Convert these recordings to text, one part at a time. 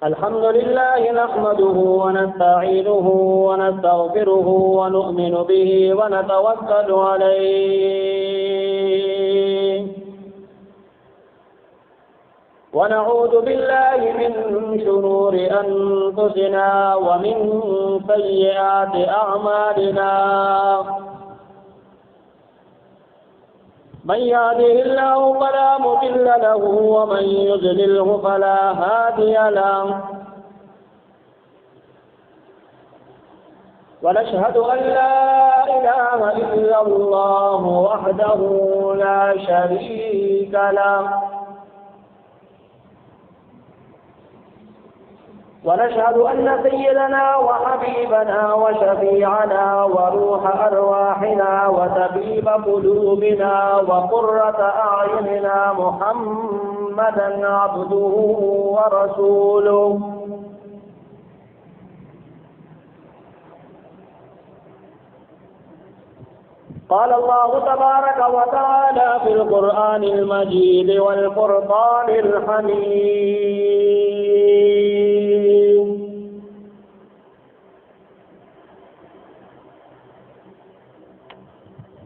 الحمد لله نحمده ونستعينه ونستغفره ونؤمن به ونتوكل عليه ونعوذ بالله من شرور أنفسنا ومن سيئات أعمالنا من يهده الله فلا مضل له ومن يضلله فلا هادي له ونشهد أن لا إله إلا الله وحده لا شريك له ونشهد أن سيدنا وحبيبنا وشفيعنا وروح أرواحنا وطبيب قلوبنا وقرة أعيننا محمدا عبده ورسوله قال الله تبارك وتعالى في القرآن المجيد والفرقان الحميد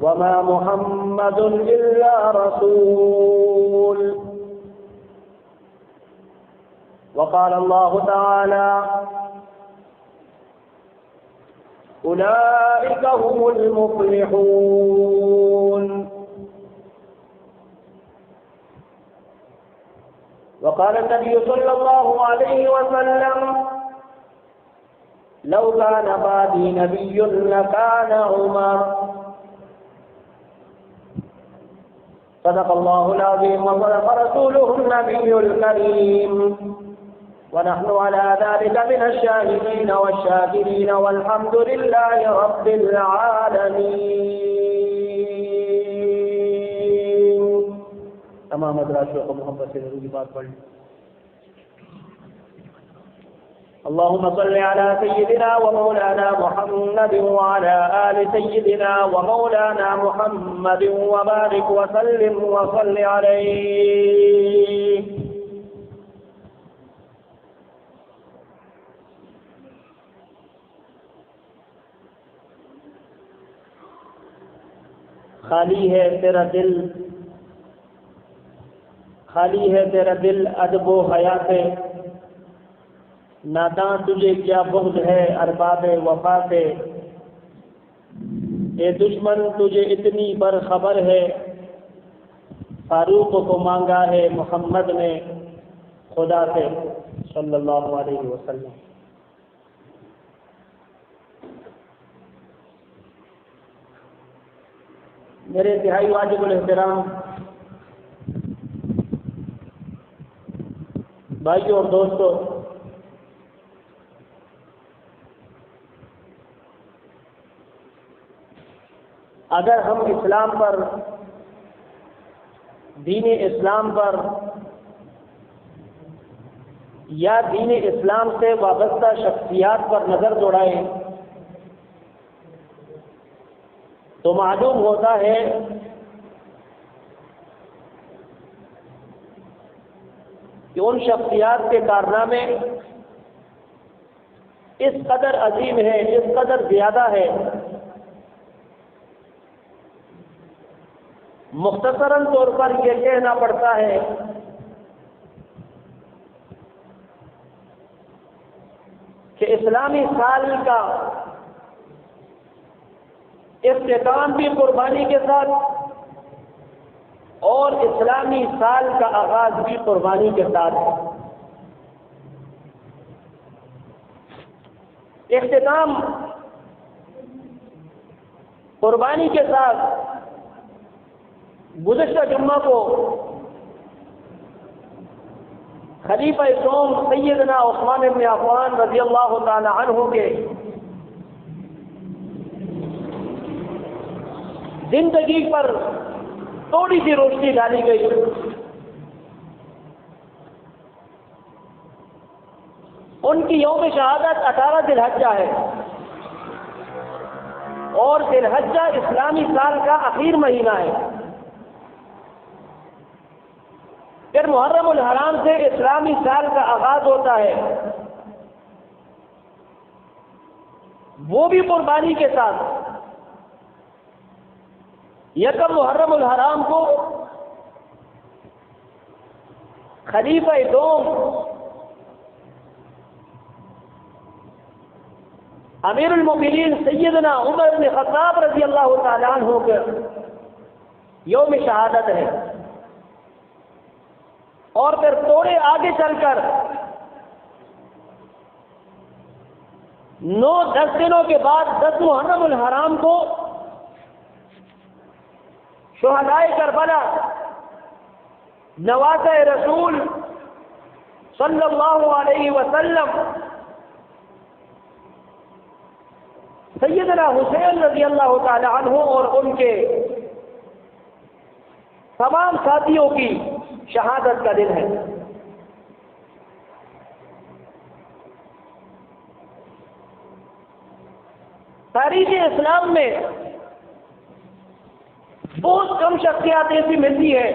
وما محمد إلا رسول وقال الله تعالى أولئك هم المفلحون وقال النبي صلى الله عليه وسلم لو كان بعدي نبي لكان عمر صدق الله العظيم وصدق رسوله النبي الكريم ونحن على ذلك من الشاهدين والشاكرين والحمد لله رب العالمين تمام ادراشوں کو محبت سے ضروری بات پڑھ لیں اللهم صل على سيدنا ومولانا محمد وعلى آل سيدنا ومولانا محمد وبارك وسلم وصل عليه خالی ہے تیرا دل ادب و حیا سے ناداں تجھے کیا بغض ہے ارباب وفا سے اے دشمن تجھے اتنی برخبر ہے فاروق کو مانگا ہے محمد نے خدا سے صلی اللہ علیہ وسلم میرے انتہائی واجب الاحترام بھائیوں اور دوستوں، اگر ہم اسلام پر، دین اسلام پر یا دین اسلام سے وابستہ شخصیات پر نظر دوڑائیں تو معلوم ہوتا ہے کہ ان شخصیات کے کارنامے اس قدر عظیم ہیں، اس قدر زیادہ ہے، مختصراً طور پر یہ کہنا پڑتا ہے کہ اسلامی سال کا اختتام بھی قربانی کے ساتھ اور اسلامی سال کا آغاز بھی قربانی کے ساتھ ہے۔ اختتام قربانی کے ساتھ گزشتہ جمعہ کو خلیفہ دوم سیدنا عثمان بن عفان رضی اللہ تعالی عنہ کے زندگی پر تھوڑی سی روشنی ڈالی گئی۔ ان کی یوم شہادت 18 ذی الحجہ ہے۔ اور ذی الحجہ اسلامی سال کا آخر مہینہ ہے۔ پھر محرم الحرام سے اسلامی سال کا آغاز ہوتا ہے، وہ بھی قربانی کے ساتھ۔ یکم محرم الحرام کو خلیفہ دوم امیر المؤمنین سیدنا عمر بن خطاب رضی اللہ تعالیٰ عنہ کے یوم شہادت ہے، اور پھر تھوڑے آگے چل کر 9-10 دنوں کے بعد 10 محرم الحرام کو شہدائے کربلا نواسۂ رسول صلی اللہ علیہ وسلم سیدنا حسین رضی اللہ تعالی عنہ اور ان کے تمام ساتھیوں کی شہادت کا دن ہے۔ تاریخ اسلام میں بہت کم شخصیات ایسی ملتی ہے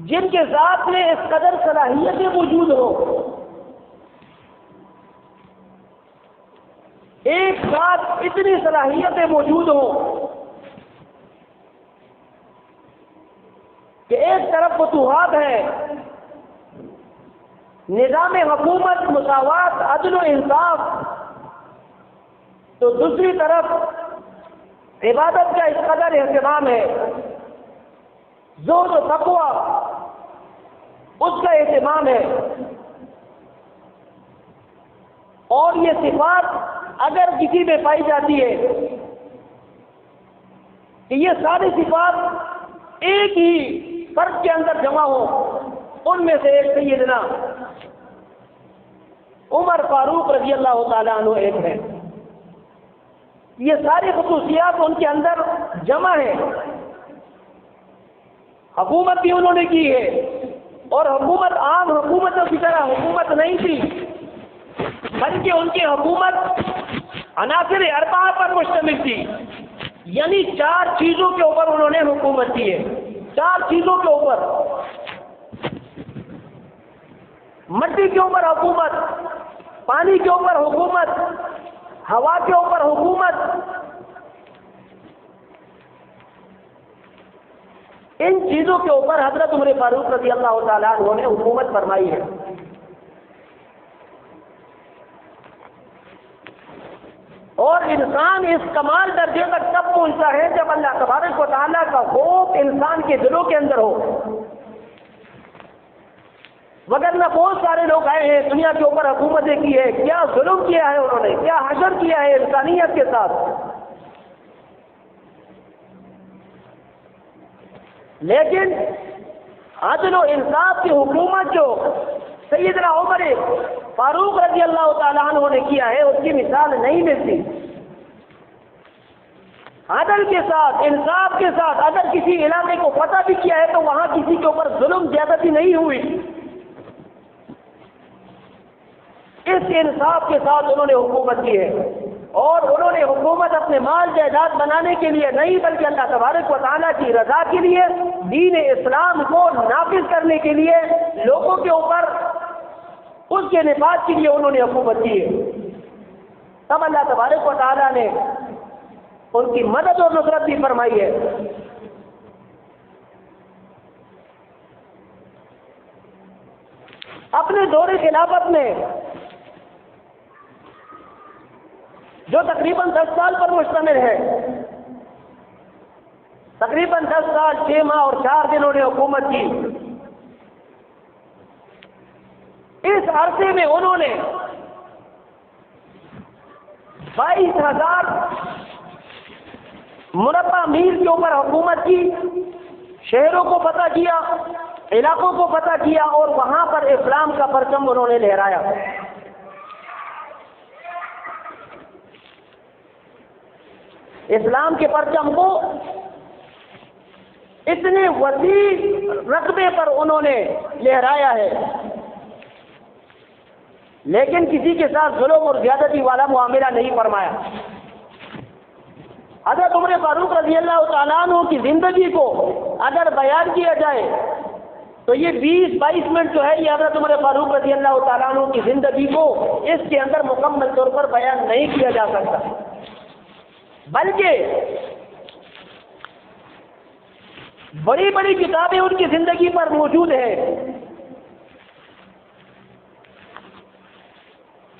جن کے ذات میں اس قدر صلاحیتیں موجود ہو، ایک ساتھ اتنی صلاحیتیں موجود ہوں کہ ایک طرف فتوحات ہے، نظام حکومت، مساوات، عدل و انصاف، تو دوسری طرف عبادت کا اس قدر اہتمام ہے، زہد و تقویٰ اس کا اہتمام ہے، اور یہ صفات اگر کسی میں پائی جاتی ہے کہ یہ ساری صفات ایک ہی فرد کے اندر جمع ہو، ان میں سے ایک سیدنا عمر فاروق رضی اللہ تعالیٰ عنہ ایک ہے۔ یہ ساری خصوصیات ان کے اندر جمع ہے۔ حکومت بھی انہوں نے کی ہے، اور حکومت عام حکومتوں کی طرح حکومت نہیں تھی، بلکہ ان کی حکومت عناصر اربعہ پر مشتمل تھی، یعنی 4 چیزوں کے اوپر انہوں نے حکومت کی ہے۔ 4 چیزوں کے اوپر: مٹی کے اوپر حکومت، پانی کے اوپر حکومت، ہوا کے اوپر حکومت۔ ان چیزوں کے اوپر حضرت عمر فاروق رضی اللہ تعالیٰ عنہ نے حکومت فرمائی ہے۔ اور انسان اس کمال درجے تک تب پہنچتا ہے جب اللہ تبارک و تعالیٰ کا خوف انسان کے دلوں کے اندر ہو، وگرنہ بہت سارے لوگ آئے ہیں دنیا کے اوپر حکومتیں کی ہے، کیا ظلم کیا ہے انہوں نے، کیا حشر کیا ہے انسانیت کے ساتھ، لیکن عدل و انصاف کی حکومت جو سیدنا عمر فاروق رضی اللہ تعالیٰ عنہ نے کیا ہے، اس کی مثال نہیں ملتی۔ عدل کے ساتھ، انصاف کے ساتھ، اگر کسی علاقے کو فتح بھی کیا ہے تو وہاں کسی کے اوپر ظلم زیادتی نہیں ہوئی، اس انصاف کے ساتھ انہوں نے حکومت کی ہے۔ اور انہوں نے حکومت اپنے مال جائیداد بنانے کے لیے نہیں، بلکہ اللہ تبارک و تعالیٰ کی رضا کے لیے، دین اسلام کو نافذ کرنے کے لیے، لوگوں کے اوپر اس کے نفاذ کے لیے انہوں نے حکومت کی ہے۔ تب اللہ تبارک و تعالیٰ نے ان کی مدد اور نصرت بھی فرمائی ہے۔ اپنے دور خلافت میں جو تقریباً 10 سال پر مشتمل ہے، تقریباً 10 سال 6 ماہ اور 4 دن انہوں نے حکومت کی، اس عرصے میں انہوں نے 22,000 مربع میل کے اوپر حکومت کی، شہروں کو فتح کیا، علاقوں کو فتح کیا، اور وہاں پر اسلام کا پرچم انہوں نے لہرایا۔ اسلام کے پرچم کو اتنے وسیع رقبے پر انہوں نے لہرایا ہے، لیکن کسی کے ساتھ ظلم اور زیادتی والا معاملہ نہیں فرمایا۔ حضرت عمر فاروق رضی اللہ تعالیٰ عنہ کی زندگی کو اگر بیان کیا جائے تو یہ 20-22 منٹ جو ہے یہ حضرت عمر فاروق رضی اللہ تعالیٰ عنہ کی زندگی کو اس کے اندر مکمل طور پر بیان نہیں کیا جا سکتا، بلکہ بڑی بڑی کتابیں ان کی زندگی پر موجود ہیں۔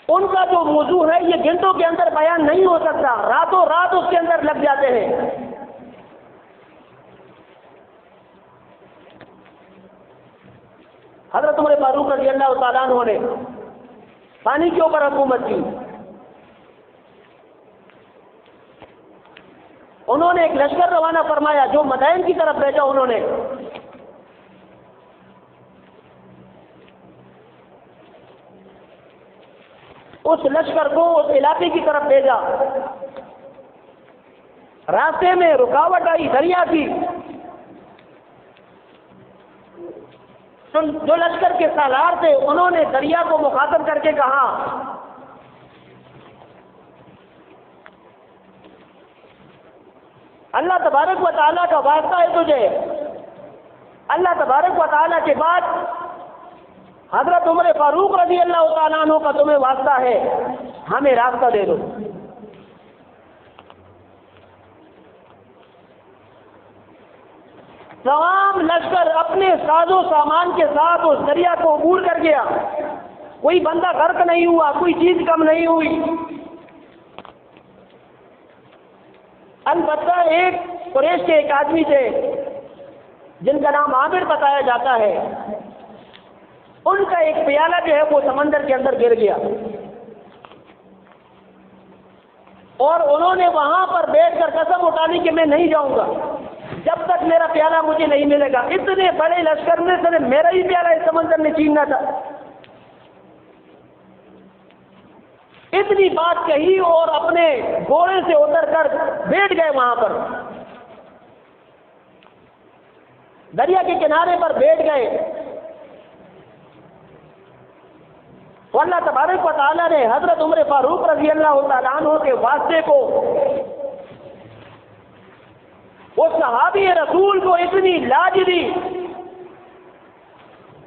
ان کا جو موضوع ہے یہ گھنٹوں کے اندر بیان نہیں ہو سکتا، راتوں رات اس کے اندر لگ جاتے ہیں۔ حضرت عمر فاروق رضی اللہ تعالیٰ عنہ نے پانی کے اوپر حکومت کی۔ انہوں نے ایک لشکر روانہ فرمایا جو مدائن کی طرف بھیجا انہوں نے۔ اس لشکر کو اس علاقے کی طرف بھیجا، راستے میں رکاوٹ آئی دریا کی، جو لشکر کے سالار تھے انہوں نے دریا کو مخاطب کر کے کہا اللہ تبارک و تعالیٰ کا واسطہ ہے تجھے، اللہ تبارک و تعالیٰ کے بعد حضرت عمر فاروق رضی اللہ تعالیٰ عنہ کا تمہیں واسطہ ہے، ہمیں راستہ دے دو۔ تمام لشکر اپنے ساز و سامان کے ساتھ اس دریا کو عبور کر گیا، کوئی بندہ غرق نہیں ہوا، کوئی چیز کم نہیں ہوئی۔ البتہ ایک قریش کے ایک آدمی تھے جن کا نام عامر بتایا جاتا ہے، ان کا ایک پیالہ جو ہے وہ سمندر کے اندر گر گیا، اور انہوں نے وہاں پر بیٹھ کر قسم اٹھانی کہ میں نہیں جاؤں گا جب تک میرا پیالہ مجھے نہیں ملے گا۔ اتنے بڑے لشکر میں سے میرا ہی پیالہ اس سمندر میں چھیننا تھا۔ اتنی بات کہی اور اپنے گھوڑے سے اتر کر بیٹھ گئے وہاں پر، دریا کے کنارے پر بیٹھ گئے۔ تو اللہ تبارک و تعالیٰ نے حضرت عمر فاروق رضی اللہ تعالیٰ عنہ کے واسطے کو، اس صحابی رسول کو اتنی لاج دی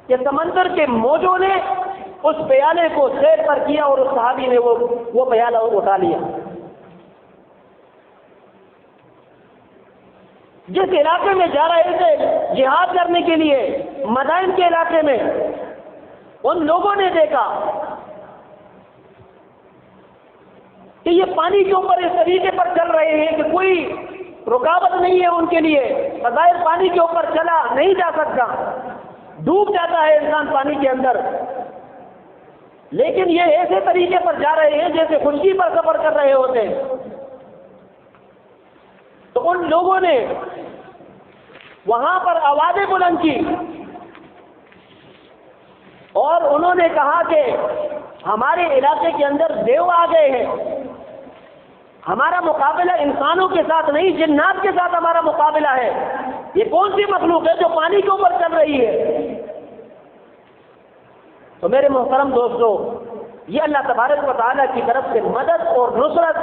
کہ سمندر کے موجوں نے اس پیالے کو سیر پر کیا اور اس صحابی نے وہ پیالہ اٹھا لیا۔ جس علاقے میں جا رہے تھے جہاد کرنے کے لیے، مدائن کے علاقے میں، ان لوگوں نے دیکھا کہ یہ پانی کے اوپر اس طریقے پر چل رہے ہیں کہ کوئی رکاوٹ نہیں ہے ان کے لیے، بظاہر پانی کے اوپر چلا نہیں جا سکتا، ڈوب جاتا ہے انسان پانی کے اندر، لیکن یہ ایسے طریقے پر جا رہے ہیں جیسے خشکی پر سفر کر رہے ہوتے ہیں۔ تو ان لوگوں نے وہاں پر آوازیں بلند کی اور انہوں نے کہا کہ ہمارے علاقے کے اندر دیو آ گئے ہیں، ہمارا مقابلہ انسانوں کے ساتھ نہیں جنات کے ساتھ ہمارا مقابلہ ہے، یہ کون سی مخلوق ہے جو پانی کے اوپر چل رہی ہے؟ تو میرے محترم دوستو، یہ اللہ تبارک و تعالیٰ کی طرف سے مدد اور نصرت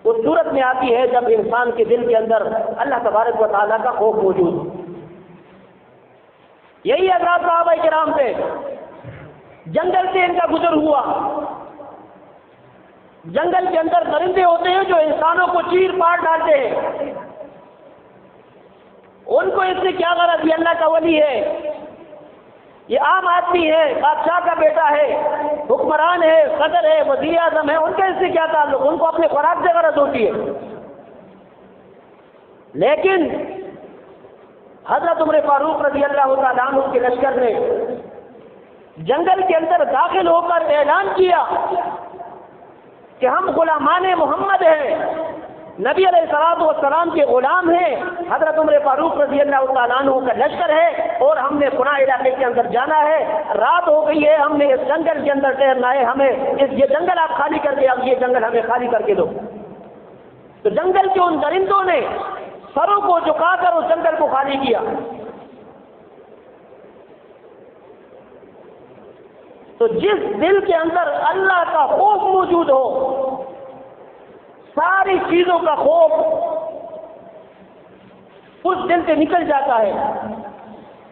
اس صورت میں آتی ہے جب انسان کے دل کے اندر اللہ تبارک و تعالیٰ کا خوف موجود ہو۔ یہی حضرات صحابہ کرام تھے، جنگل سے ان کا گزر ہوا، جنگل کے اندر درندے ہوتے ہیں جو انسانوں کو چیر پاڑ ڈالتے ہیں، ان کو اس سے کیا غرض؟ یہ اللہ کا ولی ہے، یہ عام آدمی ہے، بادشاہ کا بیٹا ہے، حکمران ہے، صدر ہے، وزیر اعظم ہے، ان کا اس سے کیا تعلق؟ ان کو اپنے خوراک سے غرض ہوتی ہے۔ لیکن حضرت عمر فاروق رضی اللہ تعالیٰ عنہ کے لشکر نے جنگل کے اندر داخل ہو کر اعلان کیا کہ ہم غلامان محمد ہیں، نبی علیہ الصلوۃ والسلام کے غلام ہیں، حضرت عمر فاروق رضی اللہ تعالیٰ عنہ کا لشکر ہے اور ہم نے فلاں علاقے کے اندر جانا ہے، رات ہو گئی ہے، ہم نے اس جنگل کے اندر ٹھہرنا ہے، ہمیں یہ جنگل آپ خالی کر کے، اب یہ جنگل ہمیں خالی کر کے دو۔ تو جنگل کے ان درندوں نے سروں کو جھکا کر اس جنگل کو خالی کیا۔ تو جس دل کے اندر اللہ کا خوف موجود ہو، ساری چیزوں کا خوف اس دل سے نکل جاتا ہے،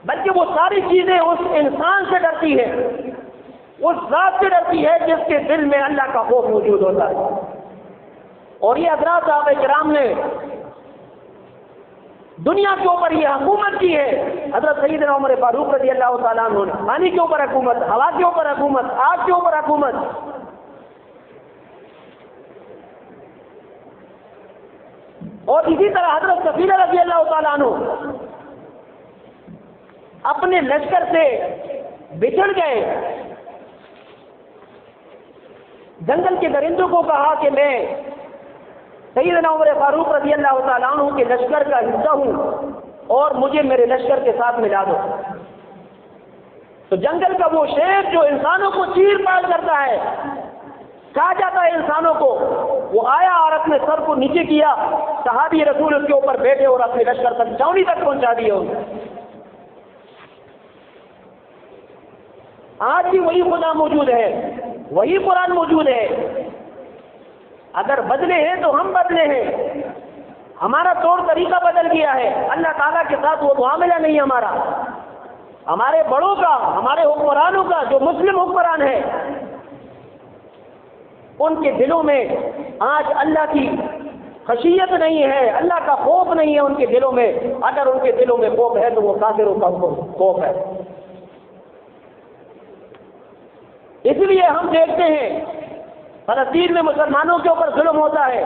بلکہ وہ ساری چیزیں اس انسان سے ڈرتی ہے، اس ذات سے ڈرتی ہے جس کے دل میں اللہ کا خوف موجود ہوتا ہے۔ اور یہ حضرات صحابہ کرام نے دنیا کے اوپر یہ حکومت کی ہے۔ حضرت سیدنا عمر فاروق رضی اللہ تعالیٰ عنہ نے پانی کے اوپر حکومت، ہوا کے اوپر حکومت، آگ کے اوپر حکومت۔ اور اسی طرح حضرت سفینہ رضی اللہ تعالیٰ عنہ اپنے لشکر سے بچھڑ گئے، جنگل کے درندوں کو کہا کہ میں سیدنا عمر فاروق رضی اللہ تعالیٰ عنہ کے لشکر کا حصہ ہوں اور مجھے میرے لشکر کے ساتھ ملا دو۔ تو جنگل کا وہ شیر جو انسانوں کو چیر پاڑ کرتا ہے، کہا جاتا ہے انسانوں کو، وہ آیا اور اپنے سر کو نیچے کیا، صحابی رسول اس کے اوپر بیٹھے اور اپنے لشکر تک چھاؤنی تک پہنچا دیے۔ آج بھی وہی خدا موجود ہے، وہی قرآن موجود ہے۔ اگر بدلے ہیں تو ہم بدلے ہیں، ہمارا طور طریقہ بدل گیا ہے، اللہ تعالیٰ کے ساتھ وہ معاملہ نہیں ہمارا۔ ہمارے بڑوں کا، ہمارے حکمرانوں کا، جو مسلم حکمران ہیں، ان کے دلوں میں آج اللہ کی خشیت نہیں ہے، اللہ کا خوف نہیں ہے ان کے دلوں میں۔ اگر ان کے دلوں میں خوف ہے تو وہ کافروں کا خوف ہے۔ اس لیے ہم دیکھتے ہیں فلسطین میں مسلمانوں کے اوپر ظلم ہوتا ہے،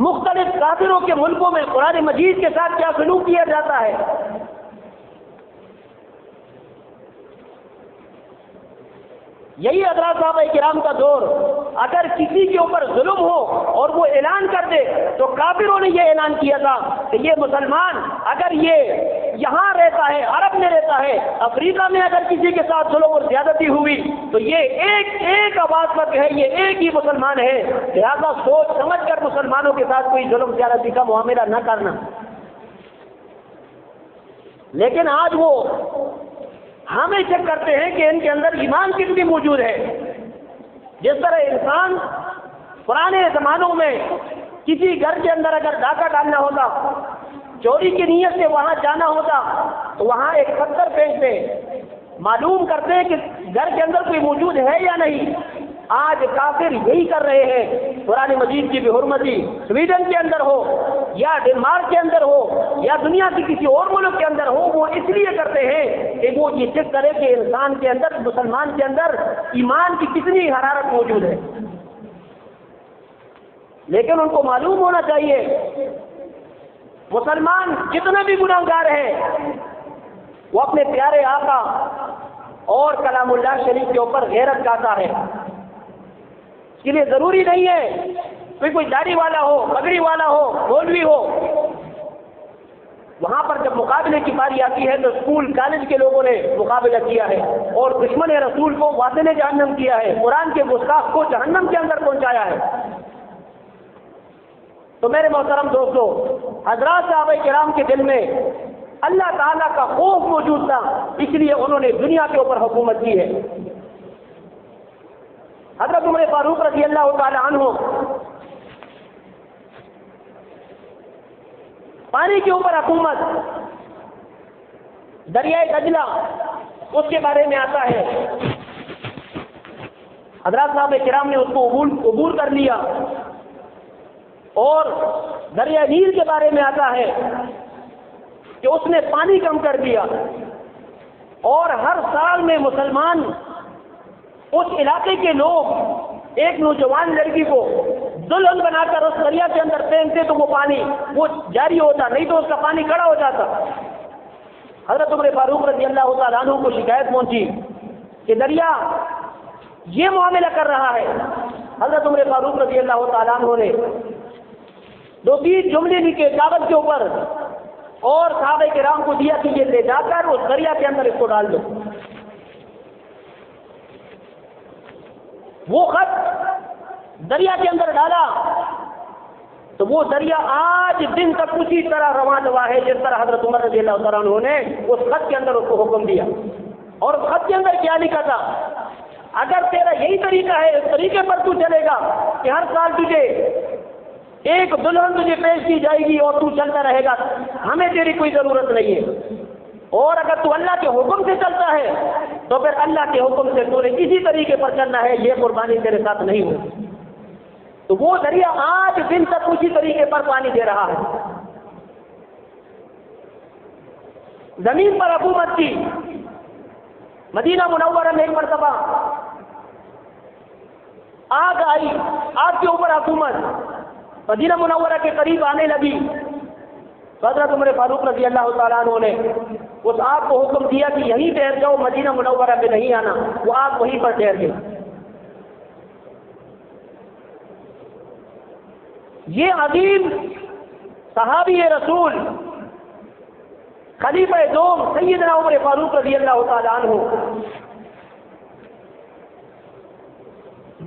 مختلف کافروں کے ملکوں میں قرآن مجید کے ساتھ کیا سلوک کیا جاتا ہے۔ یہی حضرات صحابہ کرام کا دور، اگر کسی کے اوپر ظلم ہو اور وہ اعلان کر دے، تو کافروں نے یہ اعلان کیا تھا کہ یہ مسلمان اگر یہ یہاں رہتا ہے، عرب میں رہتا ہے، افریقہ میں اگر کسی کے ساتھ ظلم اور زیادتی ہوئی تو یہ ایک آواز پر ہے، یہ ایک ہی مسلمان ہے، لہذا سوچ سمجھ کر مسلمانوں کے ساتھ کوئی ظلم زیادتی کا معاملہ نہ کرنا۔ لیکن آج وہ ہمیں چیک کرتے ہیں کہ ان کے اندر ایمان کتنی موجود ہے۔ جس طرح انسان پرانے زمانوں میں کسی گھر کے اندر اگر ڈاکہ ڈالنا ہوتا، چوری کی نیت سے وہاں جانا ہوتا، تو وہاں ایک پتھر پھینکتے، معلوم کرتے کہ گھر کے اندر کوئی موجود ہے یا نہیں۔ آج کافر یہی کر رہے ہیں۔ قرآن مجید کی بے حرمتی سویڈن کے اندر ہو یا ڈنمارک کے اندر ہو یا دنیا کے کسی اور ملک کے اندر ہو، وہ اس لیے کرتے ہیں کہ وہ یہ چیک کرے کہ انسان کے اندر، مسلمان کے اندر ایمان کی کتنی حرارت موجود ہے۔ لیکن ان کو معلوم ہونا چاہیے مسلمان جتنے بھی گناہگار ہیں وہ اپنے پیارے آقا اور کلام اللہ شریف کے اوپر غیرت گاتا ہے۔ اس کے لیے ضروری نہیں ہے کہ کوئی داڑھی والا ہو، پگڑی والا ہو، مولوی ہو۔ وہاں پر جب مقابلے کی باری آتی ہے تو اسکول کالج کے لوگوں نے مقابلہ کیا ہے اور دشمن رسول کو واصل جہنم کیا ہے، قرآن کے گستاخ کو جہنم کے اندر پہنچایا ہے۔ تو میرے محترم دوستو، حضرات صحابہ کرام کے دل میں اللہ تعالیٰ کا خوف موجود تھا، اس لیے انہوں نے دنیا کے اوپر حکومت کی ہے۔ حضرت عمر فاروق رضی اللہ تعالی عنہ پانی کے اوپر حکومت، دریائے دجلہ اس کے بارے میں آتا ہے، حضرات صاحب کرام نے اس کو عبور کر لیا۔ اور دریائے نیل کے بارے میں آتا ہے کہ اس نے پانی کم کر دیا، اور ہر سال میں مسلمان اس علاقے کے لوگ ایک نوجوان لڑکی کو دلہن بنا کر اس دریا کے اندر پھینکتے تو وہ پانی وہ جاری ہوتا، نہیں تو اس کا پانی کڑا ہو جاتا۔ حضرت عمر فاروق رضی اللہ تعالیٰ عنہ کو شکایت پہنچی کہ دریا یہ معاملہ کر رہا ہے۔ حضرت عمر فاروق رضی اللہ تعالیٰ عنہ نے 2-3 جملے لکھے کاغذ کے اوپر اور صحابہ کرام کو دیا کہ یہ لے جا کر اس دریا کے اندر اس کو ڈال دو۔ وہ خط دریا کے اندر ڈالا تو وہ دریا آج دن تک اسی طرح رواں دوا ہے جس طرح حضرت عمر رضی اللہ تعالیٰ عنہ نے اس خط کے اندر اس کو حکم دیا۔ اور خط کے اندر کیا لکھا تھا؟ اگر تیرا یہی طریقہ ہے، اس طریقے پر تو چلے گا کہ ہر سال تجھے ایک دلہن تجھے پیش کی جائے گی اور تو چلتا رہے گا، ہمیں تیری کوئی ضرورت نہیں ہے۔ اور اگر تو اللہ کے حکم سے چلتا ہے تو پھر اللہ کے حکم سے تو اسی طریقے پر چلنا ہے، یہ قربانی تیرے ساتھ نہیں ہوگی۔ تو وہ ذریعہ آج دن تک اسی طریقے پر پانی دے رہا ہے۔ زمین پر حکومت کی، مدینہ منورہ میں ایک مرتبہ آگ آئی، آگ کے اوپر حکومت مدینہ منورہ کے قریب آنے لگی۔ حضرت عمر فاروق رضی اللہ تعالیٰ عنہ نے اس آگ کو حکم دیا کہ یہیں ٹھہر جاؤ، مدینہ منورہ پہ نہیں آنا۔ وہ آگ وہیں پر ٹھہر گئی۔ یہ عظیم صحابی رسول خلیفہ دوم سیدنا عمر فاروق رضی اللہ تعالیٰ عنہ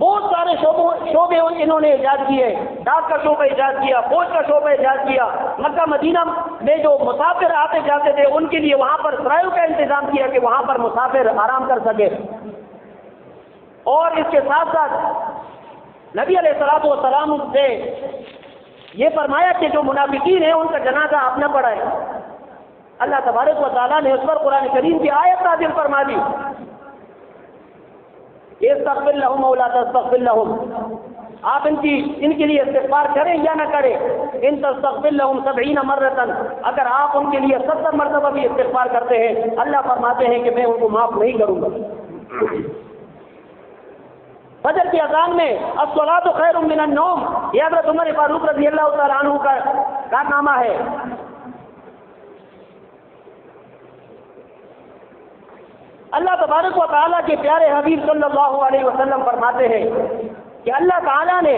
بہت سارے شعبے انہوں نے ایجاد کیے۔ ڈاک کا شعبہ ایجاد کیا، فوج کا شعبہ ایجاد کیا، مکہ مدینہ میں جو مسافر آتے جاتے تھے ان کے لیے وہاں پر سرایوں کا انتظام کیا کہ وہاں پر مسافر آرام کر سکے۔ اور اس کے ساتھ ساتھ نبی علیہ الصلوۃ والسلام سے یہ فرمایا کہ جو منافقین ہیں ان کا جنازہ آپ نہ پڑھائیں۔ اللہ تبارک و تعالیٰ نے اس پر قرآن کریم کی آیت نازل فرما دی، استغفر لهم او لا تستغفر لهم، آپ ان کے لیے استغفار کریں یا نہ کریں، ان تستغفر لهم 70 مرۃ، اگر آپ ان کے لیے 70 مرتبہ بھی استغفار کرتے ہیں اللہ فرماتے ہیں کہ میں ان کو معاف نہیں کروں گا۔ فجر کی اذان میں الصلاۃ خیر من النوم، یہ حضرت عمر فاروق رضی اللہ تعالیٰ عنہ کا کارنامہ ہے۔ اللہ تبارک و تعالیٰ کے پیارے حبیب صلی اللہ علیہ وسلم فرماتے ہیں کہ اللہ تعالیٰ نے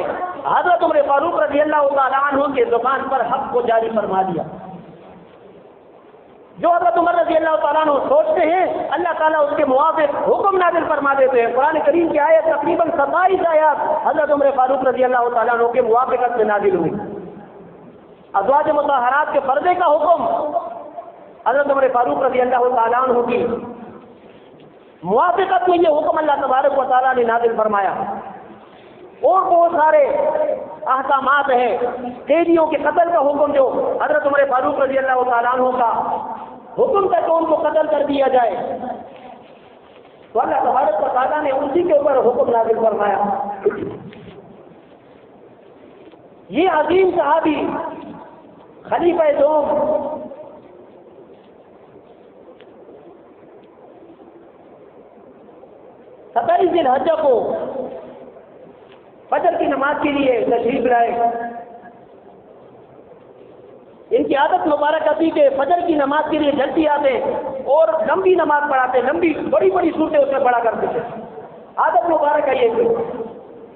حضرت عمر فاروق رضی اللہ تعالیٰ عنہ کے زبان پر حق کو جاری فرما دیا۔ جو حضرت عمر رضی اللہ تعالیٰ عنہ سوچتے ہیں اللہ تعالیٰ اس کے موافق حکم نازل فرما دیتے ہیں۔ قرآن کریم کی آیت تقریباً 27 آیات حضرت عمر فاروق رضی اللہ تعالیٰ عنہ کے موافقت سے نازل ہوئی۔ ازواج مطہرات کے پردے کا حکم حضرت عمر فاروق رضی اللہ تعالیٰ عنہ کی موافقت میں یہ حکم اللہ تبارک و تعالیٰ نے نازل فرمایا۔ اور بہت سارے احکامات ہیں، قیدیوں کے قتل کا حکم جو حضرت عمر فاروق رضی اللہ تعالیٰ عنہ کا حکم تھا کہ ان کو قتل کر دیا جائے، تو اللہ تبارک و تعالیٰ نے اسی کے اوپر حکم نازل فرمایا۔ یہ عظیم صحابی خلیفہ دوم ستائیس ذی الحجہ کو فجر کی نماز کے لیے تشریف لائے۔ ان کی عادت مبارکہ تھی کہ فجر کی نماز کے لیے جلدی آتے اور لمبی نماز پڑھاتے، لمبی بڑی بڑی صورتیں اس میں پڑھا کرتے تھے، عادت مبارکہ یہ تھی۔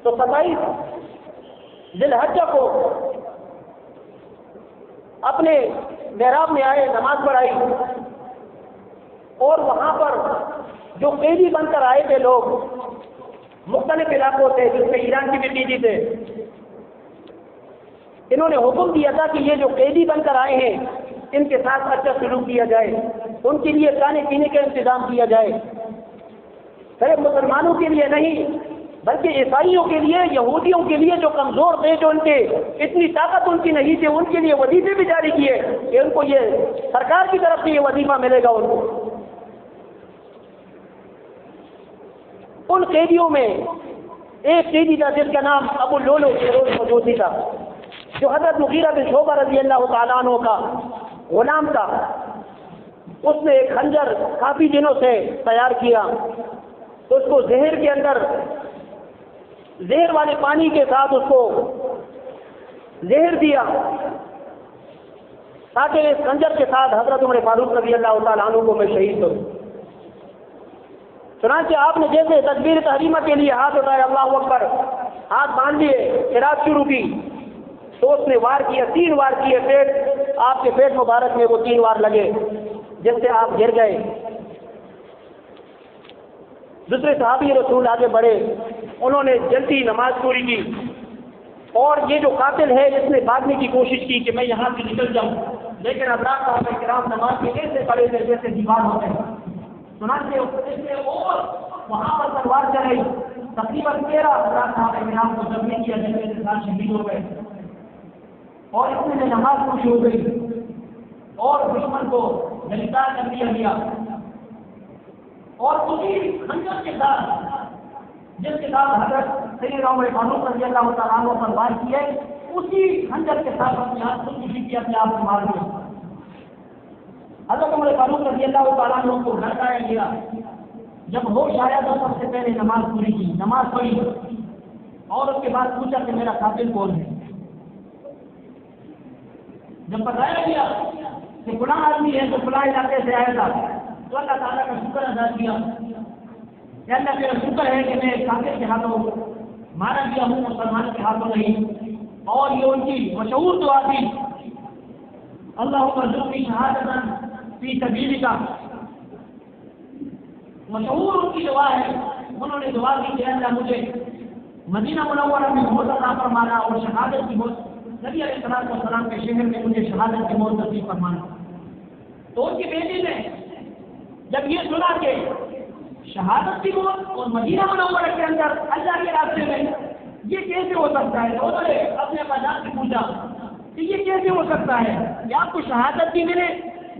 تو 27 ذی الحجہ کو اپنے محراب میں آئے، نماز پڑھائی، اور وہاں پر جو قیدی بن کر آئے تھے لوگ مختلف علاقوں سے، جس میں ایران کی بھی قیدی تھے، انہوں نے حکم دیا تھا کہ یہ جو قیدی بن کر آئے ہیں ان کے ساتھ اچھا سلوک کیا جائے، ان کے لیے کھانے پینے کا انتظام کیا جائے، صرف مسلمانوں کے لیے نہیں بلکہ عیسائیوں کے لیے، یہودیوں کے لیے جو کمزور تھے، جو ان کے اتنی طاقت ان کی نہیں تھی، ان کے لیے وظیفے بھی جاری کیے کہ ان کو یہ سرکار کی طرف سے یہ وظیفہ ملے گا۔ ان کو ان قیدیوں میں ایک قیدی تھا جس کا نام ابو لولو فیروز مجوسی تھا، جو حضرت مغیرہ بن شعبہ رضی اللہ تعالیٰ عنہ کا غلام تھا۔ اس نے ایک خنجر کافی دنوں سے تیار کیا، تو اس کو زہر کے اندر، زہر والے پانی کے ساتھ اس کو زہر دیا تاکہ اس خنجر کے ساتھ حضرت عمر فاروق رضی اللہ تعالیٰ عنہ کو میں شہید کروں۔ چنانچہ آپ نے جیسے تکبیر تحریمہ کے لیے ہاتھ اٹھایا، اللہ اکبر، ہاتھ باندھ لیے، قرات شروع کی، تو اس نے وار کیا، 3 وار کیے، پیٹ، آپ کے پیٹ مبارک میں وہ 3 وار لگے، جس سے آپ گر گئے۔ دوسرے صحابی رسول آگے بڑھے، انہوں نے جلدی نماز پوری کی، اور یہ جو قاتل ہے اس نے بھاگنے کی کوشش کی کہ میں یہاں سے نکل جاؤں، لیکن حضرات صاحب کرام نماز کے ایسے کھڑے تھے جیسے دیوار ہوتے ہیں، چنانچہ اس نے اور وہاں پر تلوار چلائی، تقریباً 13,000 صحابہ کرام کو زخمی کیا، جن کے ساتھ شہید ہو گئے، اور اتنے میں نماز پوری ہو گئی اور دشمن کو گرفتار کر لیا گیا، اور اسی خنجر کے ساتھ جس کے ساتھ حضرت سیدنا عمر فاروق رضی اللہ تعالیٰ عنہ پر وار کیے، اسی خنجر کے ساتھ اپنے ہاتھ خودکشی کی، اپنے آپ کو مار دیا۔ حضرت عمر فاروق رضی اللہ تعالیٰ عنہ کو گھر لایا گیا، جب ہوش آیا تو سب سے پہلے نماز پوری کی، نماز پڑھی، اور اس کے بعد پوچھا کہ میرا قاتل کون ہے۔ جب بتایا گیا کہ فلاں آدمی ہے تو فلاں علاقے سے آیا تھا، تو اللہ تعالیٰ کا شکر ادا کیا کہ اللہ میرا شکر ہے کہ میں کافر کے ہاتھوں مارا گیا ہوں، مسلمان کے ہاتھوں نہیں۔ اور یہ ان کی مشہور دعا تھی، اللہم ارزقنی شہادۃ فی سبیلک، مشہور ان کی دعا ہے۔ انہوں نے دعا کی کہ اللہ مجھے مدینہ منورہ میں موت عطا فرمانا اور شہادت کی موت، نبی علیہ الصلوۃ والسلام کے شہر میں مجھے شہادت کی موت نصیب فرمانا۔ تو ان کی بیٹی نے جب یہ سنا کہ شہادت کی موت اور مدینہ منورہ کے اندر اللہ کے راستے میں یہ کیسے ہو سکتا ہے، تو انہوں نے اپنے ابا جان سے پوچھا کہ یہ کیسے ہو سکتا ہے کہ آپ کو شہادت بھی ملے،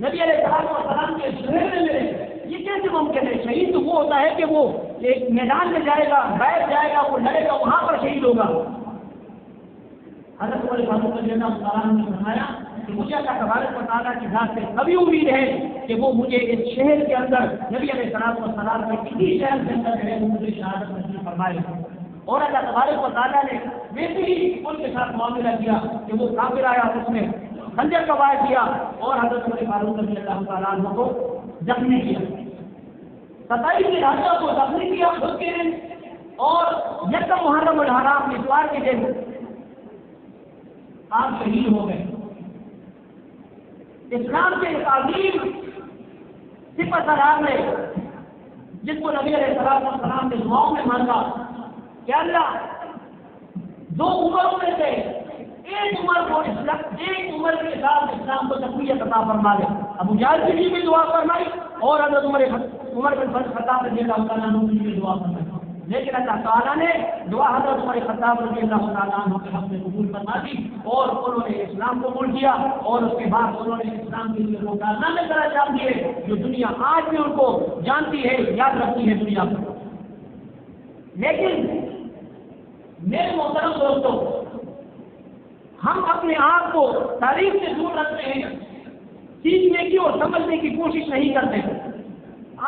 نبی علیہ الصلوۃ والسلام کے شہر میں ملے، یہ کیسے ممکن ہے؟ شہید تو وہ ہوتا ہے کہ وہ ایک میدان میں جائے گا، بیٹھ جائے گا، وہ لڑے گا، وہاں پر شہید ہوگا۔ حضرت عمر فاروق رضی اللہ تعالیٰ عنہ نے فرمایا کہ مجھے اللہ تبارک و تعالیٰ کی ذات سے ابھی امید ہے کہ وہ مجھے اس شہر کے اندر نبی علیہ الصلوۃ والسلام کے کسی شہر کے اندر ہے وہ مجھے شہادت نصیب فرمائے۔ اور اللہ تبارک و تعالیٰ نے ویسے ہی ان کے ساتھ معاملہ کیا کہ وہ کافر آیا، اس نے خنجر کا وار کیا اور حضرت عمر فاروق رضی اللہ تعالیٰ عنہ کو زخمی کیا۔ 27 کے راجہ کو زخمی کیا خود کے دن، اور یکم محرم الحرام اتوار کے دن آپ شہید ہو گئے۔ اسلام کے ایک عظیم سپہ سالار نے، جس کو نبی علیہ السلام نے دعاؤں میں مانگا کہ اللہ دو عمروں میں سے ایک عمر کو ایک عمر کے ساتھ اسلام کو تقویت عطا فرما دے۔ ابو جہل کی بھی دعا فرمائی اور حضرت عمر بن خطاب رضی اللہ تعالیٰ عنہ کی بھی دعا فرمائی، لیکن اللہ تعالیٰ نے دعا حضرت عمر خطاب رضی اللہ تعالیٰ عنہ کے حق میں قبول فرما دی، اور انہوں نے اسلام قبول کیا، اور اس کے بعد انہوں نے اسلام کے لیے وہ کارنامے سر انجام دیے جو دنیا آج بھی ان کو جانتی ہے، یاد رکھتی ہے دنیا کو۔ لیکن میرے محترم دوستوں، ہم اپنے آپ کو تاریخ سے دور رکھتے ہیں، سیکھنے کی اور سمجھنے کی کوشش نہیں کرتے۔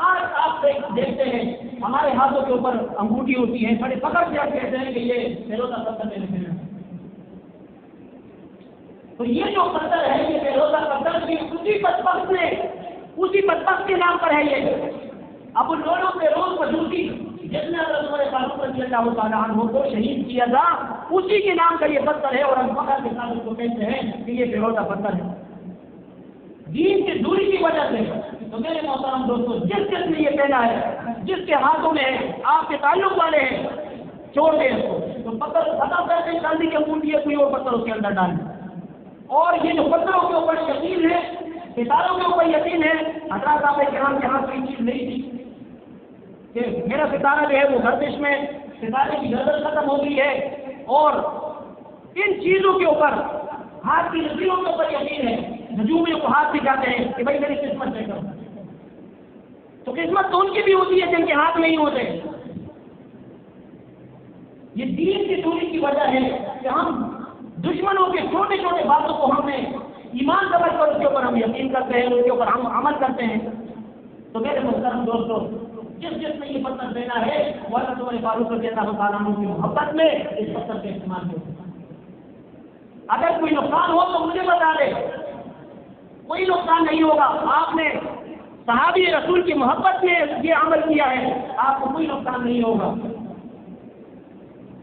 آج آپ دیکھتے ہیں ہمارے ہاتھوں کے اوپر انگوٹھی ہوتی ہے، بڑے فخر سے آپ کہتے ہیں کہ یہ فیروزہ پتھر لے لیتے ہیں۔ تو یہ جو پتھر ہے یہ فیروزہ پتھر بھی اسی بدبخت کے نام پر ہے۔ یہ اب ان دونوں کے روز مجوسی جس نے حضرت عمر فاروق رضی اللہ تعالیٰ عنہ کو شہید کیا تھا، اسی کے نام کا یہ پتھر ہے، اور ہم فخر کے ساتھ اس کو کہتے ہیں کہ یہ فیروزہ پتھر ہے۔ دین کی دوری کی وجہ سے تو میرے محترم دوستوں، جس نے یہ پہنا ہے، جس کے ہاتھوں میں ہے، آپ کے تعلق والے ہیں، چھوڑ دیں اس کو، تو پتھر ختم کر کے چاندی کی انگوٹھی ہے، کوئی اور پتھر اس کے اندر ڈالیں۔ اور یہ جو پتھروں کے اوپر یقین ہے، ستاروں کے اوپر یقین ہے، حضرات صاحب کرام کے ہاتھ کوئی چیز نہیں تھی کہ میرا ستارہ جو ہے وہ گردش میں، ستارے کی گردش ختم ہو گئی ہے، اور ان چیزوں کے اوپر، ہاتھ کی نظروں کے اوپر یقین ہے۔ نجومیوں کو ہاتھ دکھاتے ہیں کہ بھائی میری قسمت دیکھو، تو قسمت تو ان کی بھی ہوتی ہے جن کے ہاتھ نہیں ہوتے۔ یہ دین کی دوری کی وجہ ہے کہ ہم دشمنوں کے چھوٹے چھوٹے باتوں کو ہم نے ایمان سمجھ کر اس کے اوپر ہم یقین کرتے ہیں، اس کے اوپر ہم عمل کرتے ہیں۔ تو میرے محترم دوستوں، جس نے یہ پتھر دینا ہے وہ حضرت عمر فاروق رضی اللہ تعالیٰ عنہ کی محبت میں اس پتھر کا استعمال کرتے ہیں۔ اگر کوئی نقصان ہو تو مجھے بتا دے، کوئی نقصان نہیں ہوگا۔ آپ نے صحابی رسول کی محبت میں یہ عمل کیا ہے، آپ کو کوئی نقصان نہیں ہوگا۔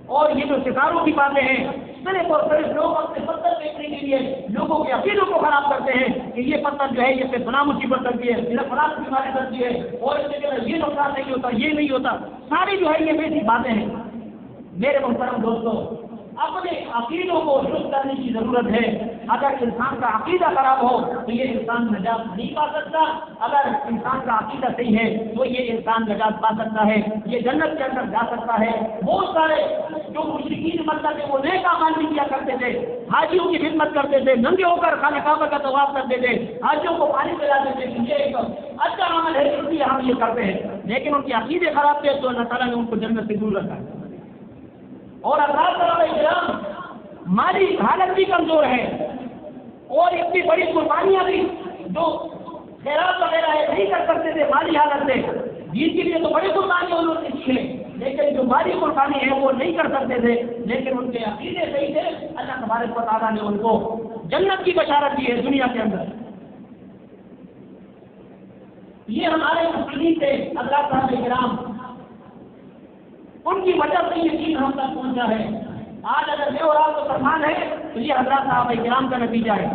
اور یہ جو ستاروں کی باتیں ہیں، صرف اور صرف لوگ اپنے پتھر دیکھنے کے لیے لوگوں کے عقیدوں کو خراب کرتے ہیں کہ یہ پتھر جو ہے یہ سے فلاں مصیبت کرتی ہے، یہ فلاں بیماری کرتی ہے، اور اس کے یہ نقصان نہیں ہوتا، یہ نہیں ہوتا، ساری جو ہے یہ ویسی باتیں ہیں۔ میرے محترم دوستوں، اپنے عقیدوں کو درست کرنے کی ضرورت ہے. اگر انسان کا عقیدہ خراب ہو تو یہ انسان نجات نہیں پا سکتا. اگر انسان کا عقیدہ صحیح ہے تو یہ انسان نجات پا سکتا ہے, یہ جنت کے اندر جا سکتا ہے. بہت سارے جو مشرکین مطلب وہ نیک اعمال بھی کیا کرتے تھے, حاجیوں کی خدمت کرتے تھے, ننگے ہو کر خانہ کعبہ کا طواف کرتے تھے, حاجیوں کو پانی پلاتے تھے, یہ ایک اچھا عمل ہے اس لیے ہم یہ کرتے ہیں. لیکن ان کے عقیدے خراب تھے تو اللہ تعالیٰ نے ان کو جنت سے دور رکھا. اور حضرات صحابہ کرام مالی حالت بھی کمزور ہے اور اتنی بڑی قربانیاں بھی جو خیرات وغیرہ ہے نہیں کر سکتے تھے مالی حالت سے. دین کے لیے تو بڑی قربانیاں انہوں نے کی ہے, لیکن جو مالی قربانی ہے وہ نہیں کر سکتے تھے. لیکن ان کے عقیدے صحیح تھے, اللہ تبارک و تعالیٰ نے ان کو جنت کی بشارت دی ہے دنیا کے اندر. یہ ہمارے مسلمین تھے اللہ صاحب کرام, ان کی وجہ سے یہ دین ہم تک پہنچا ہے. آج اگر میں اور آپ کو فرمان ہے تو یہ حضرات صاحب کرام کا نتیجہ ہے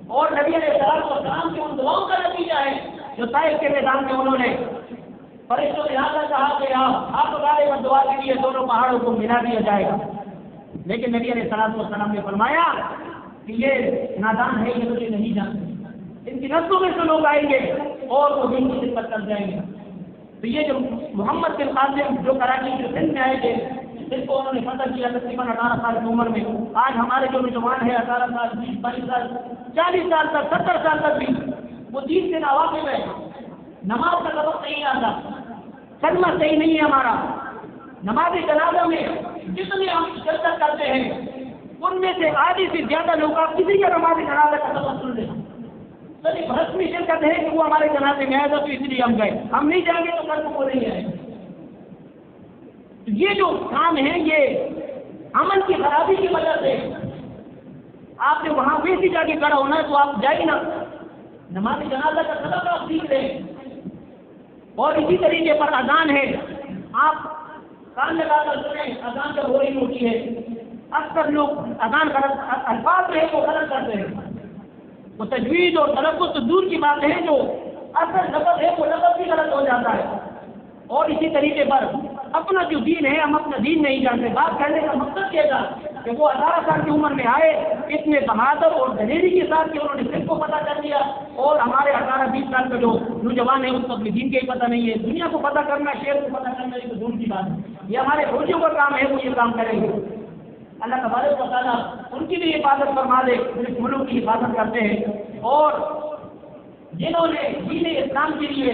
اور نبی علیہ السلام کے ان دعاؤں کا نتیجہ ہے جو طائف کے میدان میں انہوں نے فرشتوں سے یہاں کہا کہ آپ غالب دعا کے لیے دونوں پہاڑوں کو ملا دیا جائے گا. لیکن نبی علیہ السلام نے فرمایا کہ یہ نادان ہے, یہ مجھے نہیں جانتے, ان کی نسلوں میں سے لوگ آئیں گے اور وہ دین کی خدمت کر جائیں گے. تو یہ جو محمد بن قاسم جو کراچی کے سندھ میں آئے تھے, جس کو انہوں نے فتح کیا تقریباً 18 سال کی عمر میں, آج ہمارے جو نوجوان ہیں 18 سال 20 22 سال 40 سال تک 70 سال تک بھی وہ دین سے ناواقف ہے. نماز کا سبق نہیں آتا, کلمہ صحیح نہیں ہے ہمارا. نماز جنازہ میں جتنے ہم شرکت کرتے ہیں ان میں سے آدھی سے زیادہ لوگ آپ کسی کا نماز جنازہ کا سبق سن لیں. صرف رسمی شرکت ہے کہ وہ ہمارے جنازے میں آئے گا تو اس لیے ہم گئے, ہم نہیں جائیں گے تو کل کو نہیں آئے. یہ جو کام ہے یہ عمل کی خرابی کی وجہ سے آپ نے وہاں ویسی جا کے کھڑا ہونا ہے تو آپ جائیں نا, نماز جنازہ کا سبق آپ سیکھ لیں. اور اسی طریقے پر اذان ہے, آپ کان لگا کر سنیں اذان جب ہو رہی ہوتی ہے. اکثر لوگ اذان غلط الفاظ میں وہ غلط کرتے ہیں, وہ تجوید اور تلفظ تو دور کی بات ہے, جو اصل لفظ ہے وہ لفظ بھی غلط ہو جاتا ہے. اور اسی طریقے پر اپنا جو دین ہے ہم اپنا دین نہیں جانتے. بات کرنے کا مقصد یہ تھا کہ وہ 18 سال کی عمر میں آئے اتنے بہادر اور دلیری کے ساتھ کہ انہوں نے صرف کو پتہ کر لیا, اور ہمارے 18-20 سال کا جو نوجوان ہے اس کو اپنے دین کا ہی پتہ نہیں ہے. دنیا کو پتہ کرنا, شہر کو پتہ کرنا یہ تو دور کی بات ہے. یہ ہمارے فوجیوں کا کام ہے, وہ یہ کام کریں گے. اللہ تبارک و تعالیٰ ان کی بھی حفاظت فرما دے جس ملک کی حفاظت کرتے ہیں, اور جنہوں نے دین اسلام کے لیے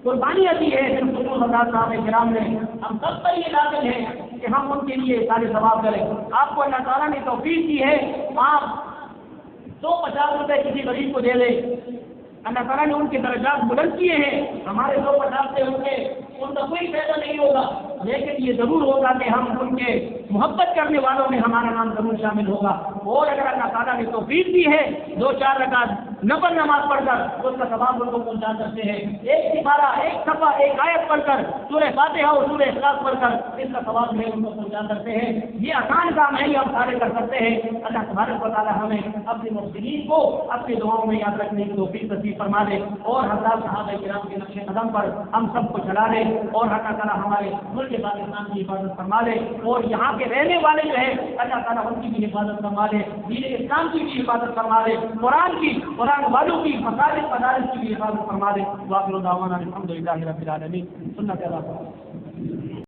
قربانیاں دی ہے حضرات صاحب کرام نے, ہم سب پر یہ لازم ہے کہ ہم ان کے لیے سارے ثواب کریں. آپ کو اللہ تعالیٰ نے توفیق دی ہے, آپ 150 روپے کسی غریب کو دے دیں, اللہ تعالیٰ نے ان کے درجات بلند کیے ہیں. ہمارے 150 سے ان کا کوئی فائدہ نہیں ہوگا, لیکن یہ ضرور ہوگا کہ ہم ان کے محبت کرنے والوں میں ہمارا نام ضرور شامل ہوگا. اور اگر اللہ تعالیٰ نے توفیق دی ہے 2-4 رکعت نفل نماز پڑھ کر تو اس کا ثواب ان کو پہنچا سکتے ہیں. ایک سپارہ, ایک صفحہ, ایک آیت پڑھ کر, سورہ فاتحہ اور سورہ اخلاص پڑھ کر اس کا ثواب میں ان کو پہنچا سکتے ہیں. یہ آسان کام ہے, یہ ہم سارے کر سکتے ہیں. اللہ تبارک و تعالیٰ ہمیں اپنے محسنین کو اپنی دعاؤں میں یاد رکھنے کی توفیق نصیب فرما دے, اور حضرات صحابہ کرام کے نقش قدم پر ہم سب کو چلا دے, اور اللہ تعالیٰ ہمارے ملک پاکستان کی حفاظت فرما دے, اور یہاں کے رہنے والے جو ہے اللہ تعالیٰ ان کی بھی حفاظت فرما دے, دین اسلام کی بھی حفاظت فرما دے, قرآن والوں کی مدارس کی بھی حفاظت فرما دے. واخر دعوانا الحمد للہ رب العالمین. سنت اللہ.